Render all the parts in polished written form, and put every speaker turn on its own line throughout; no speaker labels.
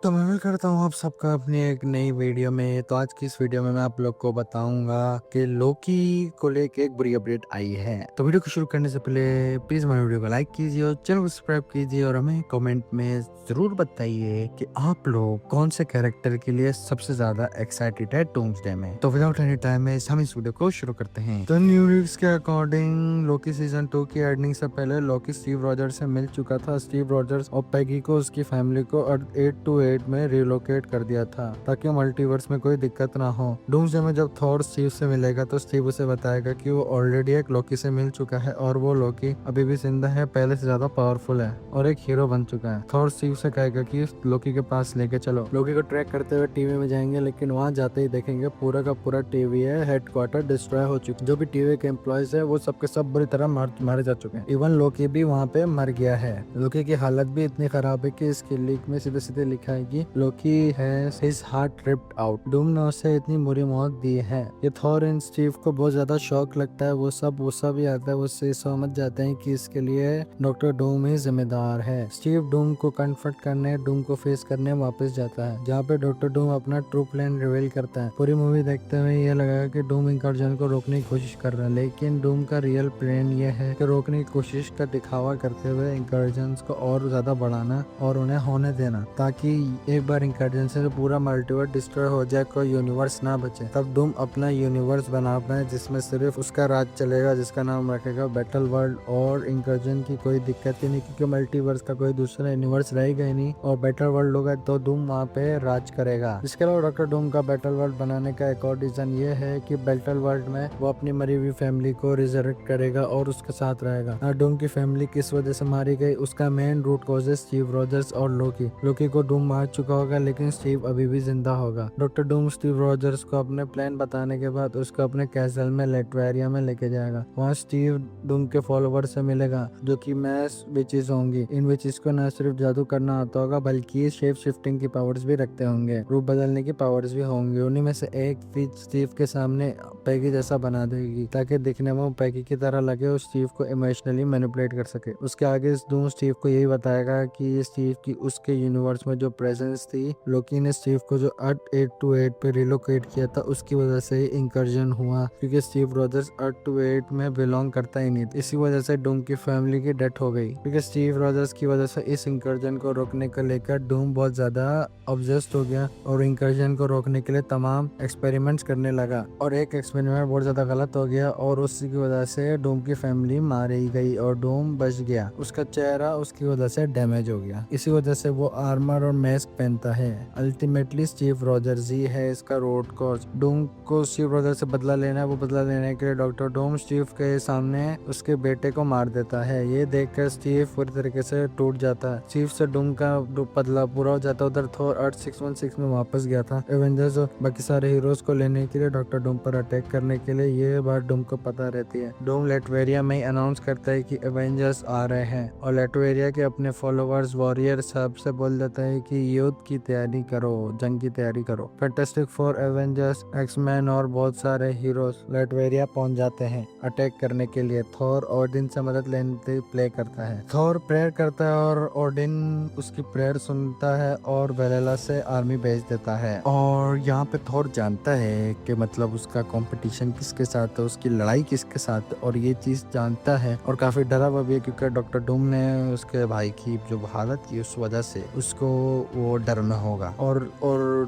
तो मैं भी करता हूँ आप सबका अपनी एक नई वीडियो में। तो आज की इस वीडियो में मैं आप लोग को बताऊंगा कि लोकी को लेके एक बुरी अपडेट आई है। तो वीडियो को शुरू करने से पहले प्लीज हमारे वीडियो को लाइक कीजिए और चैनल को सब्सक्राइब कीजिए और हमें कमेंट में जरूर बताइए कि आप लोग कौन से कैरेक्टर के लिए सबसे ज्यादा एक्साइटेड है डूम्सडे में। तो विदाउट एनी टाइम हम इस वीडियो को शुरू करते हैं। तो न्यूज़ के अकॉर्डिंग लोकी सीजन 2 की एंडिंग से पहले लोकी स्टीव रॉजर्स से मिल चुका था। स्टीव रॉजर्स और पैगी को उसकी फैमिली को 828 में रिलोकेट कर दिया था ताकि मल्टीवर्स में कोई दिक्कत ना हो। डूम्सडे में जब थॉर स्टीव से मिलेगा तो स्टीव उसे बताएगा कि वो ऑलरेडी एक लोकी से मिल चुका है और वो लोकी अभी भी जिंदा है, पहले से ज्यादा पावरफुल है और एक हीरो बन चुका है। थॉर स्टीव से कहेगा कि लोकी के पास लेके चलो। लोकी को ट्रैक करते हुए टीवी में जाएंगे, लेकिन वहाँ जाते ही देखेंगे पूरा का पूरा टीवी है हेडक्वार्टर डिस्ट्रॉय हो चुका है। जो भी टीवी के एम्प्लॉयज है वो सबके सब बुरी तरह मारे जा चुके हैं। इवन लोकी भी वहाँ पे मर गया है। लोकी की हालत भी इतनी खराब है कि इसकी लीक में सीधे सीधे लिखा है कि Loki has his heart ripped out. Doom ने उसे इतनी बुरी मौत दी है। ये थॉर एंड स्टीव को बहुत ज्यादा शौक लगता है। वो सब गुस्सा भी आता है। वो समझ जाते हैं कि इसके लिए डॉक्टर डूम ही जिम्मेदार है। स्टीव डूम को कन्फ्रंट करने, डूम को फेस करने वापस जाता है, जहाँ पे डॉक्टर डूम अपना ट्रू प्लान रिवील करता है। पूरी मूवी देखते हुए ये लगा कि डूम इंकर्जन को रोकने की कोशिश कर रहा है, लेकिन डूम का रियल प्लान ये है कि रोकने की कोशिश का दिखावा करते हुए इंकर्जन को और ज्यादा बढ़ाना और उन्हें होने देना, ताकि एक बार इंकर्जन से पूरा मल्टीवर्स डिस्ट्रॉय हो जाए, कोई यूनिवर्स ना बचे। तब डूम अपना यूनिवर्स बना पाए जिसमें सिर्फ उसका राज चलेगा, जिसका नाम रखेगा बैटल वर्ल्ड। और इंकर्जन की कोई दिक्कत ही नहीं, क्योंकि मल्टीवर्स का कोई दूसरा यूनिवर्स रहेगा ही नहीं और बैटल वर्ल्ड होगा तो डूम वहाँ पे राज करेगा। इसके अलावा डॉक्टर डूम का बैटल वर्ल्ड बनाने का एक और रीजन ये है कि बैटल वर्ल्ड में वो अपनी मरी हुई फैमिली को रिजरेक्ट करेगा और उसके साथ रहेगा। डूम की फैमिली किस वजह से मारी गई, उसका main root causes Steve Rogers और लोकी। लोकी को डूम मार चुका होगा, लेकिन स्टीव अभी भी जिंदा होगा। डॉक्टर डूम स्टीव रॉजर्स को अपने प्लान बताने के बाद उसको अपने कैसल में लेटवेरिया में लेके जाएगा। वहाँ स्टीव डूम के फॉलोवर से मिलेगा, जो कि मैस विचेस होंगी। इन विचेस को न सिर्फ जादू करना आता होगा, बल्कि शेप शिफ्टिंग की पावर्स भी रखते होंगे, रूप बदलने की पावर्स भी होंगे। उन्हीं में से एक विच स्टीव के सामने पैगी जैसा बना देगी, ताकि दिखने में वो पैगी की तरह लगे और स्टीव को इमोशनली मैनिपुलेट कर सके। उसके आगे डूम स्टीव को यही बताएगा कि ये स्टीव की उसके यूनिवर्स में जो प्रेजेंस थी, लोकी ने स्टीव को जो 828 पे रिलोकेट किया था, उसकी वजह से ही इंकर्जन हुआ, क्योंकि स्टीव रॉजर्स 828 में बिलोंग करता ही नहीं। इसी वजह से डूम की फैमिली की डेथ हो गई, क्योंकि स्टीव रॉजर्स की वजह से इस इंकर्जन को रोकने को लेकर डूम बहुत ज्यादा ऑब्सेस्ड हो गया और इंकर्जन को रोकने के लिए तमाम एक्सपेरिमेंट्स करने लगा। और एक एक्सपेरिमेंट बहुत ज्यादा गलत हो गया और उसी की वजह से डूम की फैमिली मारी गई और डूम बच गया। उसका चेहरा उसकी वजह से डैमेज हो गया, इसी वजह से वो आर्मर और मास्क पहनता है। अल्टीमेटली स्टीव रॉजर्स ही है इसका रोड कॉज। डूम को स्टीव रॉजर्स से बदला लेना है। वो बदला लेने के लिए डॉक्टर डूम स्टीव के सामने उसके बेटे को मार देता है। ये देखकर स्टीव पूरी तरीके से टूट जाता है। स्टीव से डूम का बदला पूरा हो जाता है। उधर थॉर 8616 में वापस गया था एवेंजर्स और बाकी सारे हीरोज को लेने के लिए, डॉक्टर डूम पर अटैक करने के लिए। ये बात डूम को पता रहती है। डूम लेटवेरिया में ही अनाउंस करता है कि एवेंजर्स आ रहे हैं और लेटवेरिया के अपने फॉलोअर्स वॉरियर सब से बोल देता है कि युद्ध की तैयारी करो, जंग की तैयारी करो। फैंटास्टिक फोर, एवेंजर्स, एक्समैन और बहुत सारे हीरोज लेटवेरिया पहुंच जाते हैं अटैक करने के लिए। थॉर ओडिन से मदद लेने प्ले करता है। थॉर प्रेयर करता है और ओडिन उसकी प्रेयर सुनता है और वेलेला से आर्मी भेज देता है। और यहाँ पे थॉर जानता है कि मतलब उसका कंपटीशन किसके साथ है, उसकी लड़ाई किसके साथ है, और ये चीज जानता है और काफी डरा हुआ भी है, क्योंकि डॉक्टर डूम ने उसके भाई की जो हालत की उस वजह से उसको वो डर में होगा। और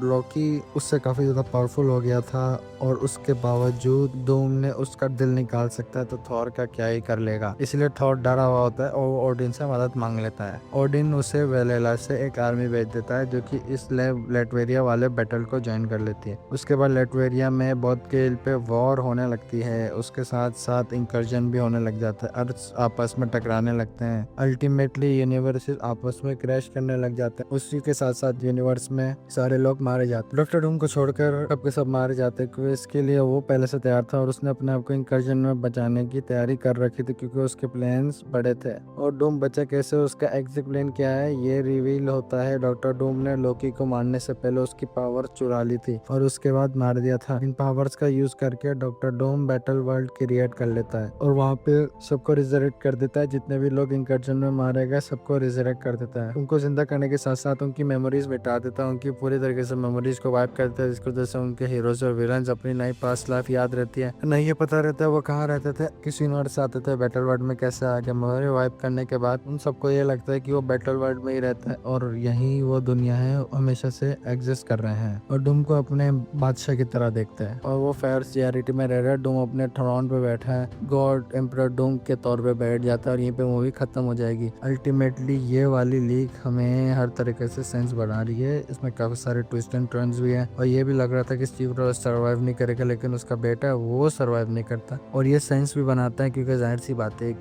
लोकी उससे काफी ज्यादा पावरफुल हो गया था और उसके बावजूद डूम ने उसका दिल निकाल सकता है, तो थॉर का क्या ही कर लेगा। इसलिए थॉर डरा हुआ होता है और ओडिन से मदद मांग लेता है। ओडिन उसे वेलेला से एक आर्मी भेज देता है, जो कि इस लेटवेरिया वाले बैटल को ज्वाइन कर लेती है। उसके बाद लेटवेरिया में बहुत स्केल पे वॉर होने लगती है। उसके साथ साथ इंकर्जन भी होने लग जाता है। अर्थ आपस में टकराने लगते हैं। अल्टीमेटली यूनिवर्सेस आपस में क्रैश करने लग जाते हैं। उसी के साथ साथ यूनिवर्स में सारे लोग मारे जाते हैं। डॉक्टर डूम को छोड़कर सबके सब मारे जाते हैं, क्योंकि इसके लिए वो पहले से तैयार था और उसने अपने आप को इंकर्जन में बचाने की तैयारी कर रखी थी, क्योंकि उसके प्लान्स बड़े थे। और डूम बचा कैसे, उसका एग्जैक्ट प्लान क्या है, ये रिवील होता है। डॉक्टर डूम ने लोकी को मारने से पहले उसकी पावर चुरा ली थी और उसके बाद मार दिया था। इन पावर्स का यूज करके doctor Doom battle world create कर लेता है और वहाँ पे सबको रिजरेक्ट कर देता है। जितने भी लोग इंकर्जन में मारे गए सबको रिजरेक्ट कर देता है। उनको जिंदा करने के साथ साथ उनकी मेमोरीज मिटा देता है, उनकी पूरी तरीके से मेमोरीज को वाइप कर देता है, जिसकी वजह से उनके हीरोज और विलन्स अपनी नई पास्ट लाइफ याद रहती है, नहीं ये पता रहता है वो कहाँ रहते थे, किस यूनिवर्स से आते थे, बैटल वर्ल्ड में कैसे आ गए। मेमोरी वाइप करने के बाद उन सबको ये लगता है कि वो बैटल वर्ल्ड में ही रहता है और यही वो दुनिया है, हमेशा से एग्जिस्ट कर रहे हैं और डूम को अपने बादशाह की तरह देखते हैं और वो फेयर रियलिटी में रह रहा है। डूम अपने थ्रोन पे बैठा है, गॉड एम्परर डूम के तौर पे बैठ जाता है और यहीं पे मूवी खत्म हो जाएगी। अल्टीमेटली ये वाली लीक हमें हर तरीके से सेंस बना रही है, इसमें काफी सारे ट्विस्ट एंड टर्न्स भी हैं और ये भी लग रहा था कि स्टीव रॉस सर्वाइव नहीं करेगा, लेकिन उसका बेटा है वो सर्वाइव नहीं करता और ये सेंस भी बनाता है क्योंकि जाहिर सी बात है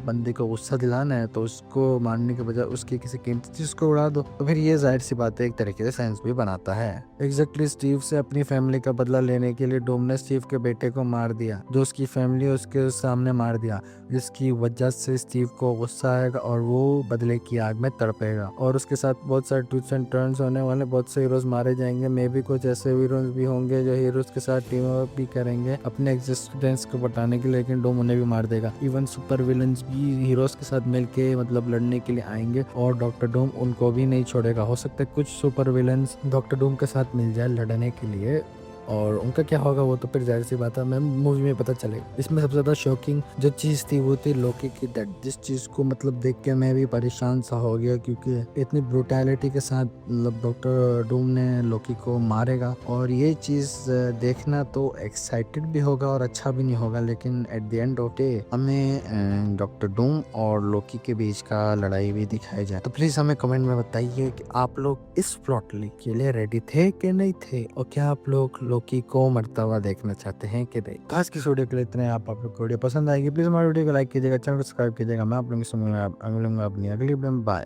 बंदे को गुस्सा दिलाना है तो उसको मारने के बजाय उसकी किसी कीमती चीज को उड़ा दो, तो फिर ये जाहिर सी बात है एक तरीके से सेंस भी बनाता है। एग्जैक्टली स्टीव से अपनी फैमिली का बदला लेने के लिए डूम ने स्टीव के बेटे को मार दिया, जो उसकी फैमिली उसके सामने मार दिया, जिसकी वजह से स्टीव को गुस्सा आएगा और वो बदले की आग में तड़पेगा और उसके साथ बहुत सारे ट्विस्ट एंड टर्न्स होने वाले, बहुत से हीरोज मारे जाएंगे, मे भी कुछ ऐसे हीरोज भी होंगे जो हीरोज के साथ टीम अप भी करेंगे अपने एग्जिस्टेंस को बताने के लिए, लेकिन डूम उन्हें भी मार देगा। इवन सुपर विलन्स भी हीरोज के साथ मिलके मतलब लड़ने के लिए आएंगे और डॉक्टर डूम उनको भी नहीं छोड़ेगा। हो सकता है कुछ सुपर विलन्स डॉक्टर डूम के साथ मिल जाए लड़ने के लिए और उनका क्या होगा वो तो फिर जाहिर सी बात है मैं मूवी में पता चलेगा। इसमें सबसे ज्यादा शॉकिंग जो चीज थी वो थी लोकी की डेथ, जिस चीज को मतलब देख के मैं भी परेशान सा हो गया क्योंकि इतनी ब्रुटैलिटी के साथ मतलब डॉक्टर डूम ने लोकी को मारेगा और ये चीज देखना तो एक्साइटेड भी होगा और अच्छा भी नहीं होगा, लेकिन at the end of day हमें डॉक्टर डूम और लोकी के बीच का लड़ाई भी दिखाई जाए। तो प्लीज हमें कमेंट में बताइए कि आप लोग इस प्लॉट के लिए रेडी थे कि नहीं थे और क्या आप लोग लोकी को मरता हुआ देखना चाहते हैं कि नहीं। तो आज की वीडियो के लिए इतने। आप लोग को वीडियो पसंद आएगी प्लीज हमारे वीडियो को लाइक कीजिएगा, चैनल को सब्सक्राइब कीजिएगा। मैं आप लोगों से मिलूंगा अपनी अगली वीडियो में। बाय।